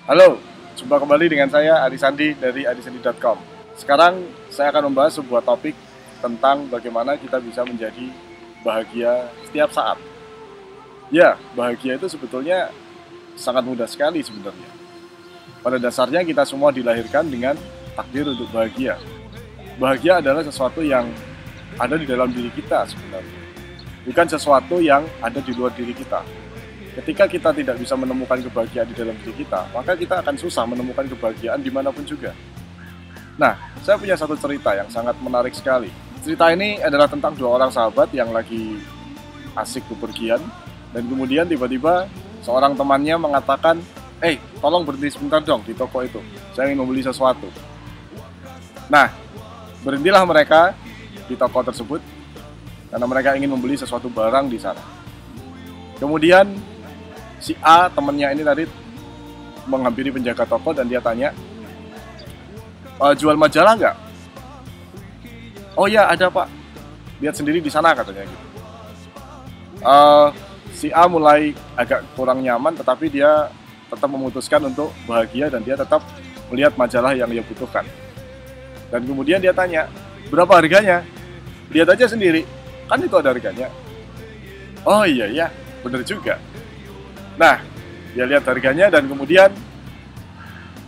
Halo, jumpa kembali dengan saya Adi Sandi dari adisandi.com. Sekarang saya akan membahas sebuah topik tentang bagaimana kita bisa menjadi bahagia setiap saat. Ya, bahagia itu sebetulnya sangat mudah sekali sebenarnya. Pada dasarnya kita semua dilahirkan dengan takdir untuk bahagia. Bahagia adalah sesuatu yang ada di dalam diri kita sebenarnya, bukan sesuatu yang ada di luar diri kita. Ketika kita tidak bisa menemukan kebahagiaan di dalam diri kita, maka kita akan susah menemukan kebahagiaan dimanapun juga. Nah, saya punya satu cerita yang sangat menarik sekali. Cerita ini adalah tentang dua orang sahabat yang lagi asik bepergian, dan kemudian tiba-tiba seorang temannya mengatakan, tolong berhenti sebentar dong di toko itu, saya ingin membeli sesuatu. Nah, berhentilah mereka di toko tersebut, karena mereka ingin membeli sesuatu barang di sana. Kemudian si A, temennya ini tadi menghampiri penjaga toko dan dia tanya, jual majalah nggak? Oh ya, ada pak, lihat sendiri di sana katanya gitu. Si A mulai agak kurang nyaman, tetapi dia tetap memutuskan untuk bahagia dan dia tetap melihat majalah yang dia butuhkan. Dan kemudian dia tanya, berapa harganya? Lihat aja sendiri, kan itu ada harganya. Oh iya, bener juga. Nah, dia lihat harganya dan kemudian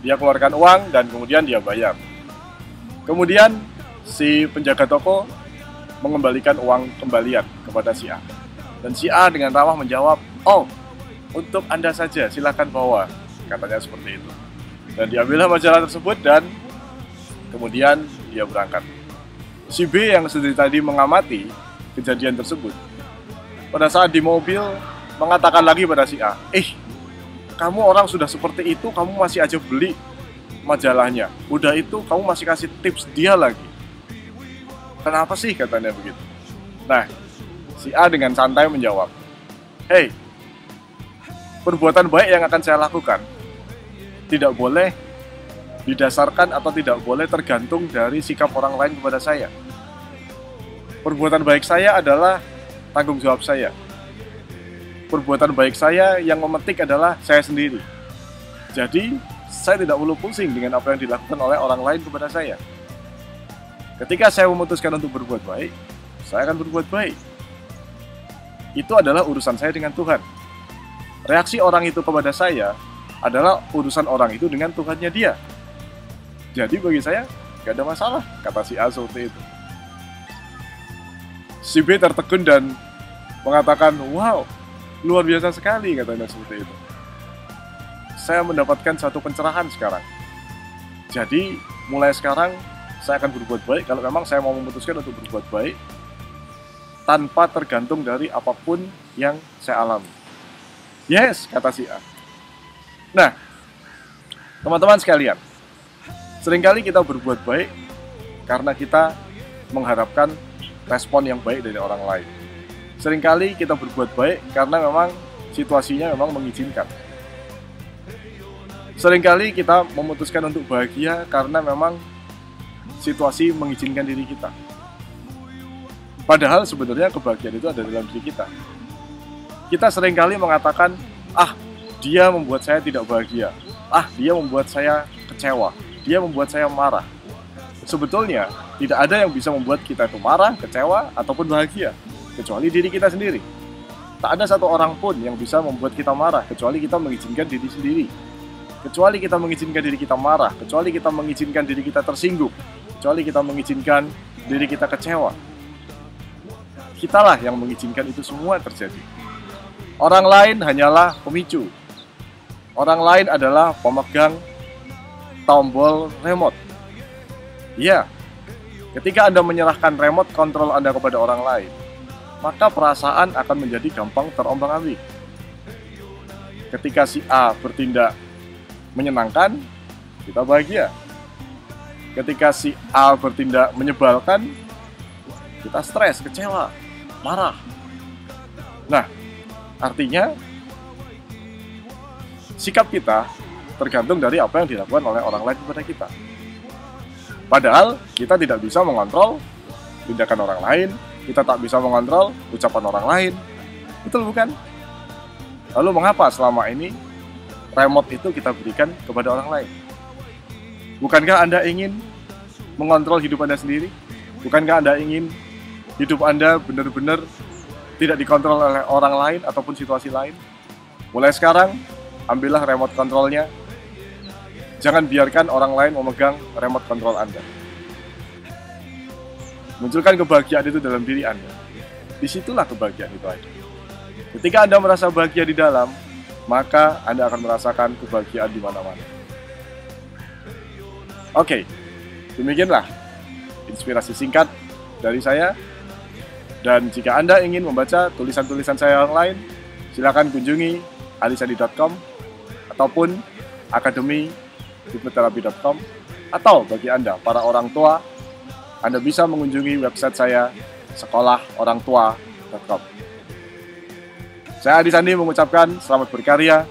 dia keluarkan uang dan kemudian dia bayar. Kemudian si penjaga toko mengembalikan uang kembalian kepada si A. Dan si A dengan ramah menjawab, oh, untuk Anda saja, silakan bawa, katanya seperti itu. Dan diambillah majalah tersebut dan kemudian dia berangkat. Si B yang sedari tadi mengamati kejadian tersebut, pada saat di mobil mengatakan lagi pada si A, kamu orang sudah seperti itu, kamu masih aja beli majalahnya. Udah itu, kamu masih kasih tips dia lagi. Kenapa sih, katanya begitu. Nah, si A dengan santai menjawab, perbuatan baik yang akan saya lakukan tidak boleh didasarkan atau tidak boleh tergantung dari sikap orang lain kepada saya. Perbuatan baik saya adalah tanggung jawab saya. Perbuatan baik saya yang memetik adalah saya sendiri. Jadi, saya tidak perlu pusing dengan apa yang dilakukan oleh orang lain kepada saya. Ketika saya memutuskan untuk berbuat baik, saya akan berbuat baik. Itu adalah urusan saya dengan Tuhan. Reaksi orang itu kepada saya adalah urusan orang itu dengan Tuhannya dia. Jadi bagi saya, gak ada masalah, kata si A seperti itu. Si B tertegun dan mengatakan, wow, luar biasa sekali, katanya seperti itu. Saya mendapatkan satu pencerahan sekarang. Jadi, mulai sekarang saya akan berbuat baik kalau memang saya mau memutuskan untuk berbuat baik tanpa tergantung dari apapun yang saya alami. Yes, kata si A. Nah, teman-teman sekalian, seringkali kita berbuat baik karena kita mengharapkan respon yang baik dari orang lain. Seringkali kita berbuat baik karena memang situasinya memang mengizinkan. Seringkali kita memutuskan untuk bahagia karena memang situasi mengizinkan diri kita. Padahal sebenarnya kebahagiaan itu ada dalam diri kita. Kita seringkali mengatakan, dia membuat saya tidak bahagia. Dia membuat saya kecewa. Dia membuat saya marah. Sebetulnya tidak ada yang bisa membuat kita itu marah, kecewa, ataupun bahagia, kecuali diri kita sendiri. Tak ada satu orang pun yang bisa membuat kita marah, kecuali kita mengizinkan diri sendiri. Kecuali kita mengizinkan diri kita marah, kecuali kita mengizinkan diri kita tersinggung, kecuali kita mengizinkan diri kita kecewa. Kitalah yang mengizinkan itu semua terjadi. Orang lain hanyalah pemicu. Orang lain adalah pemegang tombol remote. Ya, ketika Anda menyerahkan remote kontrol Anda kepada orang lain, maka perasaan akan menjadi gampang terombang-ambing. Ketika si A bertindak menyenangkan, kita bahagia. Ketika si A bertindak menyebalkan, kita stres, kecewa, marah. Nah, artinya sikap kita tergantung dari apa yang dilakukan oleh orang lain kepada kita. Padahal kita tidak bisa mengontrol tindakan orang lain, kita tak bisa mengontrol ucapan orang lain. Betul bukan? Lalu mengapa selama ini remote itu kita berikan kepada orang lain. Bukankah Anda ingin mengontrol hidup Anda sendiri? Bukankah Anda ingin hidup Anda benar-benar tidak dikontrol oleh orang lain ataupun situasi lain? Mulai sekarang, ambillah remote controlnya. Jangan biarkan orang lain memegang remote control Anda. Munculkan kebahagiaan itu dalam diri Anda. Disitulah kebahagiaan itu ada. Ketika Anda merasa bahagia di dalam, maka Anda akan merasakan kebahagiaan di mana-mana. Oke, demikianlah inspirasi singkat dari saya. Dan jika Anda ingin membaca tulisan-tulisan saya yang lain, silakan kunjungi alisandi.com ataupun akademi-hipnoterapi.com, atau bagi Anda, para orang tua, Anda bisa mengunjungi website saya, sekolahorangtua.com. Saya Adi Sandi mengucapkan selamat berkarya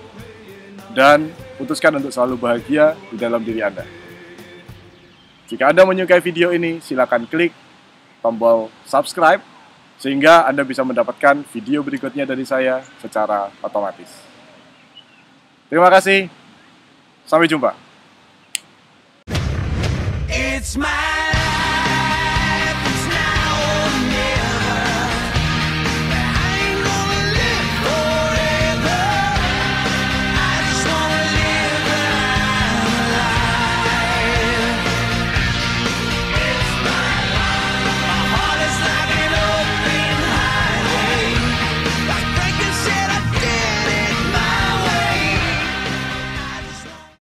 dan putuskan untuk selalu bahagia di dalam diri Anda. Jika Anda menyukai video ini, silakan klik tombol subscribe sehingga Anda bisa mendapatkan video berikutnya dari saya secara otomatis. Terima kasih. Sampai jumpa. It's my